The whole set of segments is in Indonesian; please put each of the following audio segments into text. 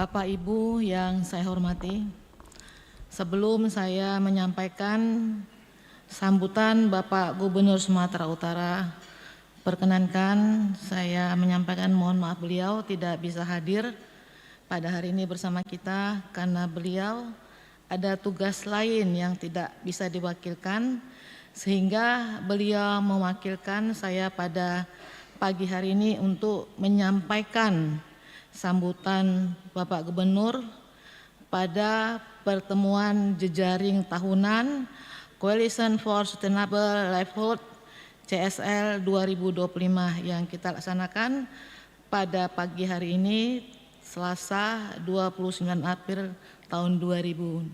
Bapak Ibu yang saya hormati, sebelum saya menyampaikan sambutan Bapak Gubernur Sumatera Utara, perkenankan saya menyampaikan mohon maaf beliau tidak bisa hadir pada hari ini bersama kita karena beliau ada tugas lain yang tidak bisa diwakilkan, sehingga beliau mewakilkan saya pada pagi hari ini untuk menyampaikan sambutan Bapak Gubernur pada pertemuan jejaring tahunan Coalition for Sustainable Livelihood CSL 2025 yang kita laksanakan pada pagi hari ini Selasa 29 April tahun 2025.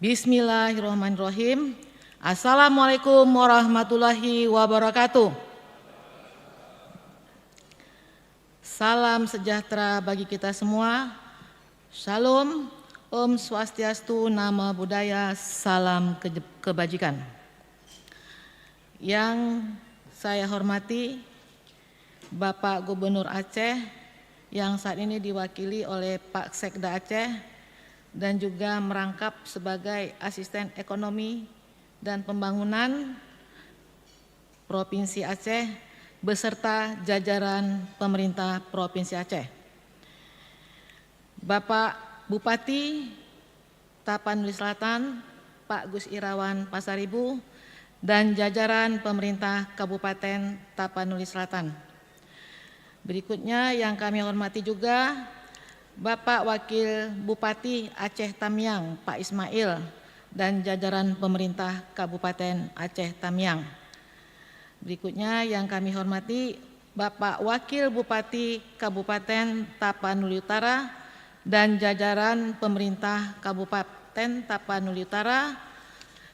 Bismillahirrahmanirrahim. Assalamualaikum warahmatullahi wabarakatuh. Salam sejahtera bagi kita semua. Shalom, Om Swastiastu, Namo Buddhaya, salam kebajikan. Yang saya hormati Bapak Gubernur Aceh yang saat ini diwakili oleh Pak Sekda Aceh dan juga merangkap sebagai Asisten Ekonomi dan Pembangunan Provinsi Aceh beserta jajaran pemerintah Provinsi Aceh. Bapak Bupati Tapanuli Selatan, Pak Gus Irawan Pasaribu, dan jajaran pemerintah Kabupaten Tapanuli Selatan. Berikutnya yang kami hormati juga Bapak Wakil Bupati Aceh Tamiang, Pak Ismail, dan jajaran pemerintah Kabupaten Aceh Tamiang. Berikutnya yang kami hormati Bapak Wakil Bupati Kabupaten Tapanuli Utara dan jajaran pemerintah Kabupaten Tapanuli Utara.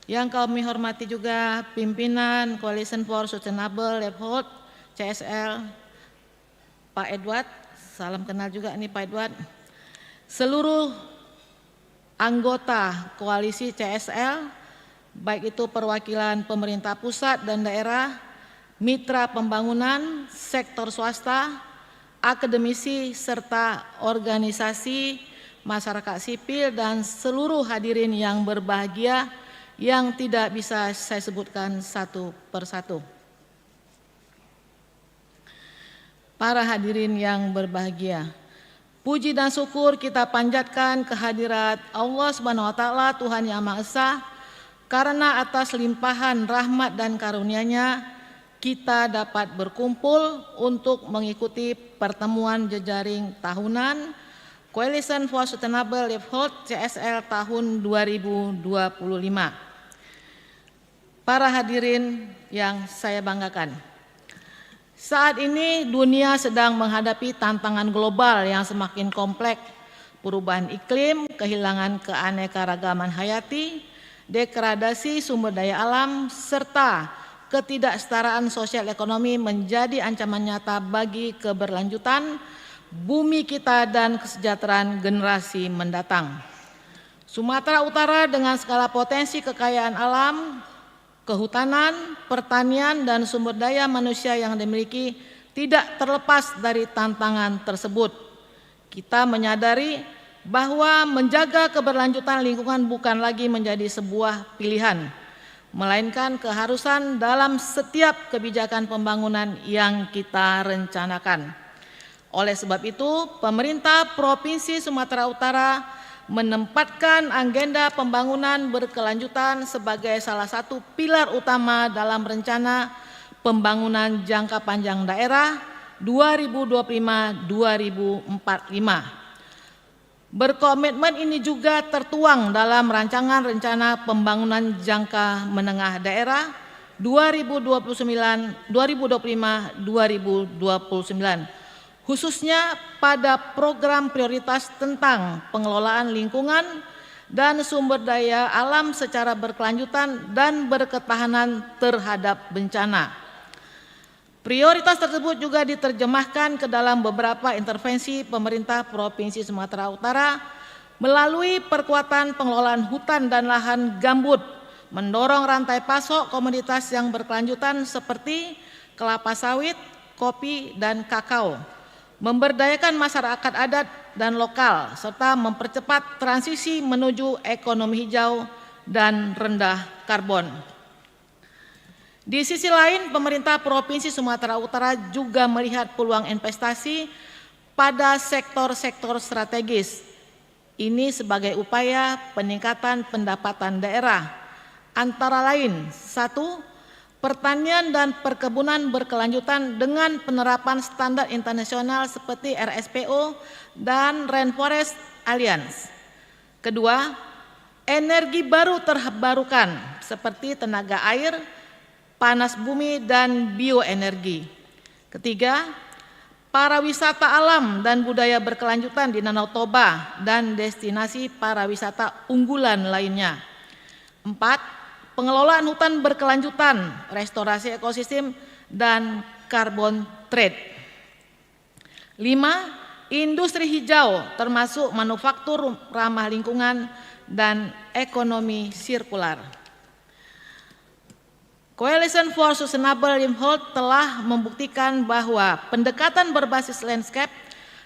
Yang kami hormati juga pimpinan Coalition for Sustainable Livelihood CSL, Pak Edward, salam kenal juga nih Pak Edward. Seluruh anggota koalisi CSL, baik itu perwakilan pemerintah pusat dan daerah, mitra pembangunan, sektor swasta, akademisi, serta organisasi masyarakat sipil dan seluruh hadirin yang berbahagia yang tidak bisa saya sebutkan satu persatu. Para hadirin yang berbahagia, puji dan syukur kita panjatkan kehadirat Allah Subhanahu wa Ta'ala, Tuhan Yang Maha Esa, karena atas limpahan rahmat dan karunia-Nya kita dapat berkumpul untuk mengikuti pertemuan jejaring tahunan Coalition for Sustainable Livelihood CSL tahun 2025. Para hadirin yang saya banggakan, saat ini dunia sedang menghadapi tantangan global yang semakin kompleks, perubahan iklim, kehilangan keanekaragaman hayati, degradasi sumber daya alam, serta ketidaksetaraan sosial ekonomi menjadi ancaman nyata bagi keberlanjutan bumi kita dan kesejahteraan generasi mendatang. Sumatera Utara dengan skala potensi kekayaan alam, kehutanan, pertanian, dan sumber daya manusia yang dimiliki tidak terlepas dari tantangan tersebut. Kita menyadari bahwa menjaga keberlanjutan lingkungan bukan lagi menjadi sebuah pilihan, melainkan keharusan dalam setiap kebijakan pembangunan yang kita rencanakan. Oleh sebab itu, pemerintah Provinsi Sumatera Utara menempatkan agenda pembangunan berkelanjutan sebagai salah satu pilar utama dalam rencana pembangunan jangka panjang daerah 2025-2045. Berkomitmen ini juga tertuang dalam rancangan rencana pembangunan jangka menengah daerah 2025-2029, khususnya pada program prioritas tentang pengelolaan lingkungan dan sumber daya alam secara berkelanjutan dan berketahanan terhadap bencana. Prioritas tersebut juga diterjemahkan ke dalam beberapa intervensi pemerintah Provinsi Sumatera Utara melalui perkuatan pengelolaan hutan dan lahan gambut, mendorong rantai pasok komoditas yang berkelanjutan seperti kelapa sawit, kopi, dan kakao, memberdayakan masyarakat adat dan lokal, serta mempercepat transisi menuju ekonomi hijau dan rendah karbon. Di sisi lain, pemerintah Provinsi Sumatera Utara juga melihat peluang investasi pada sektor-sektor strategis. Ini sebagai upaya peningkatan pendapatan daerah, antara lain: 1. Pertanian dan perkebunan berkelanjutan dengan penerapan standar internasional seperti RSPO dan Rainforest Alliance. Kedua, energi baru terbarukan seperti tenaga air, panas bumi, dan bioenergi. Ketiga, pariwisata alam dan budaya berkelanjutan di Danau Toba dan destinasi pariwisata unggulan lainnya. 4. Pengelolaan hutan berkelanjutan, restorasi ekosistem, dan carbon trade. 5. Industri hijau termasuk manufaktur ramah lingkungan dan ekonomi sirkular. Coalition for Sustainable Livelihood telah membuktikan bahwa pendekatan berbasis landscape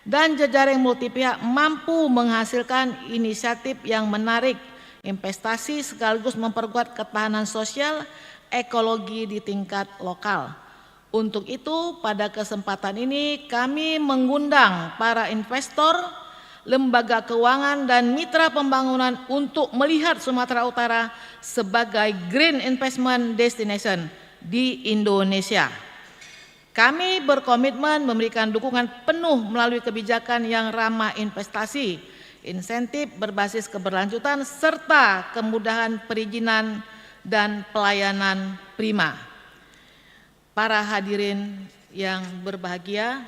dan jejaring multipihak mampu menghasilkan inisiatif yang menarik investasi sekaligus memperkuat ketahanan sosial ekologi di tingkat lokal. Untuk itu, pada kesempatan ini kami mengundang para investor, lembaga keuangan, dan mitra pembangunan untuk melihat Sumatera Utara sebagai green investment destination di Indonesia. Kami berkomitmen memberikan dukungan penuh melalui kebijakan yang ramah investasi, insentif berbasis keberlanjutan, serta kemudahan perizinan dan pelayanan prima. Para hadirin yang berbahagia,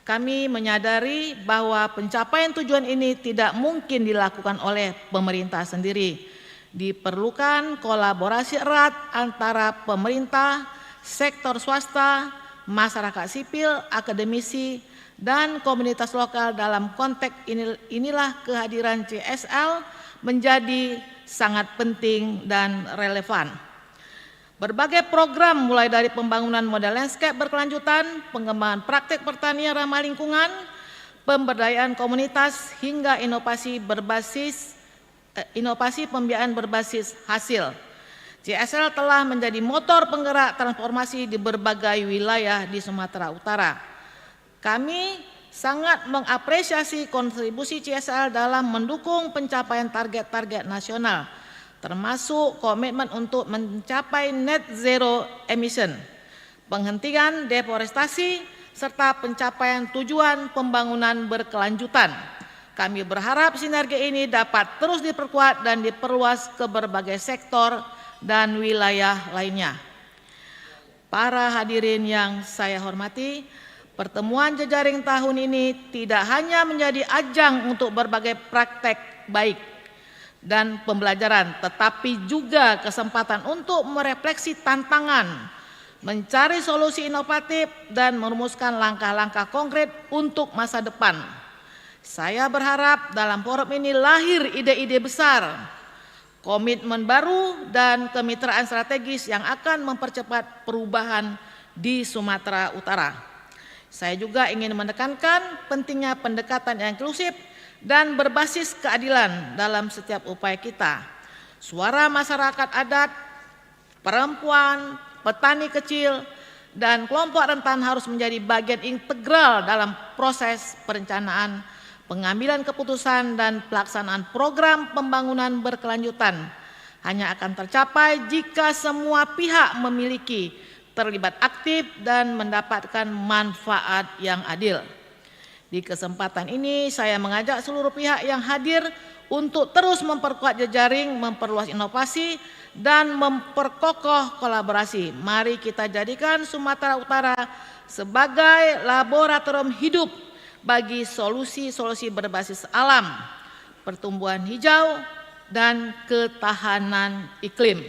kami menyadari bahwa pencapaian tujuan ini tidak mungkin dilakukan oleh pemerintah sendiri. Diperlukan kolaborasi erat antara pemerintah, sektor swasta, masyarakat sipil, akademisi, dan komunitas lokal. Dalam konteks inilah kehadiran CSL menjadi sangat penting dan relevan. Berbagai program mulai dari pembangunan model landscape berkelanjutan, pengembangan praktik pertanian ramah lingkungan, pemberdayaan komunitas, hingga inovasi pembiayaan berbasis hasil. CSL telah menjadi motor penggerak transformasi di berbagai wilayah di Sumatera Utara. Kami sangat mengapresiasi kontribusi CSL dalam mendukung pencapaian target-target nasional, termasuk komitmen untuk mencapai net zero emission, penghentian deforestasi, serta pencapaian tujuan pembangunan berkelanjutan. Kami berharap sinergi ini dapat terus diperkuat dan diperluas ke berbagai sektor dan wilayah lainnya. Para hadirin yang saya hormati, pertemuan jejaring tahun ini tidak hanya menjadi ajang untuk berbagai praktek baik dan pembelajaran, tetapi juga kesempatan untuk merefleksi tantangan, mencari solusi inovatif, dan merumuskan langkah-langkah konkret untuk masa depan. Saya berharap dalam forum ini lahir ide-ide besar, komitmen baru, dan kemitraan strategis yang akan mempercepat perubahan di Sumatera Utara. Saya juga ingin menekankan pentingnya pendekatan yang inklusif dan berbasis keadilan dalam setiap upaya kita. Suara masyarakat adat, perempuan, petani kecil, dan kelompok rentan harus menjadi bagian integral dalam proses perencanaan, pengambilan keputusan, dan pelaksanaan program pembangunan berkelanjutan. Hanya akan tercapai jika semua pihak memiliki terlibat aktif dan mendapatkan manfaat yang adil. Di kesempatan ini saya mengajak seluruh pihak yang hadir untuk terus memperkuat jejaring, memperluas inovasi, dan memperkokoh kolaborasi. Mari kita jadikan Sumatera Utara sebagai laboratorium hidup bagi solusi-solusi berbasis alam, pertumbuhan hijau, dan ketahanan iklim.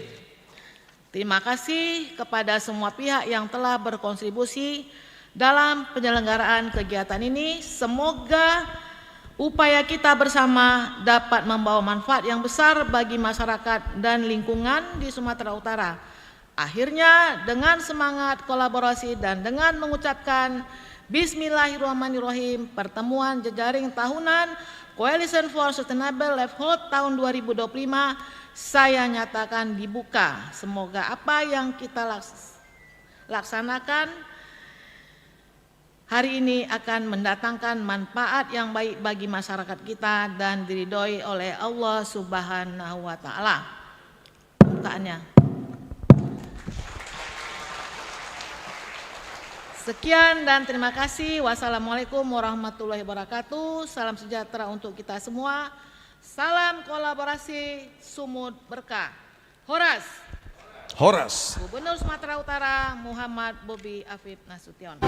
Terima kasih kepada semua pihak yang telah berkontribusi dalam penyelenggaraan kegiatan ini. Semoga upaya kita bersama dapat membawa manfaat yang besar bagi masyarakat dan lingkungan di Sumatera Utara. Akhirnya, dengan semangat kolaborasi dan dengan mengucapkan Bismillahirrahmanirrahim. Pertemuan jejaring tahunan Coalition for Sustainable Livelihood tahun 2025 saya nyatakan dibuka. Semoga apa yang kita laksanakan hari ini akan mendatangkan manfaat yang baik bagi masyarakat kita dan diridhoi oleh Allah Subhanahu wa taala. Pembukaannya. Sekian dan terima kasih. Wassalamualaikum warahmatullahi wabarakatuh. Salam sejahtera untuk kita semua. Salam kolaborasi, sumut berkah. Horas. Horas. Gubernur Sumatera Utara Muhammad Bobi Afif Nasution.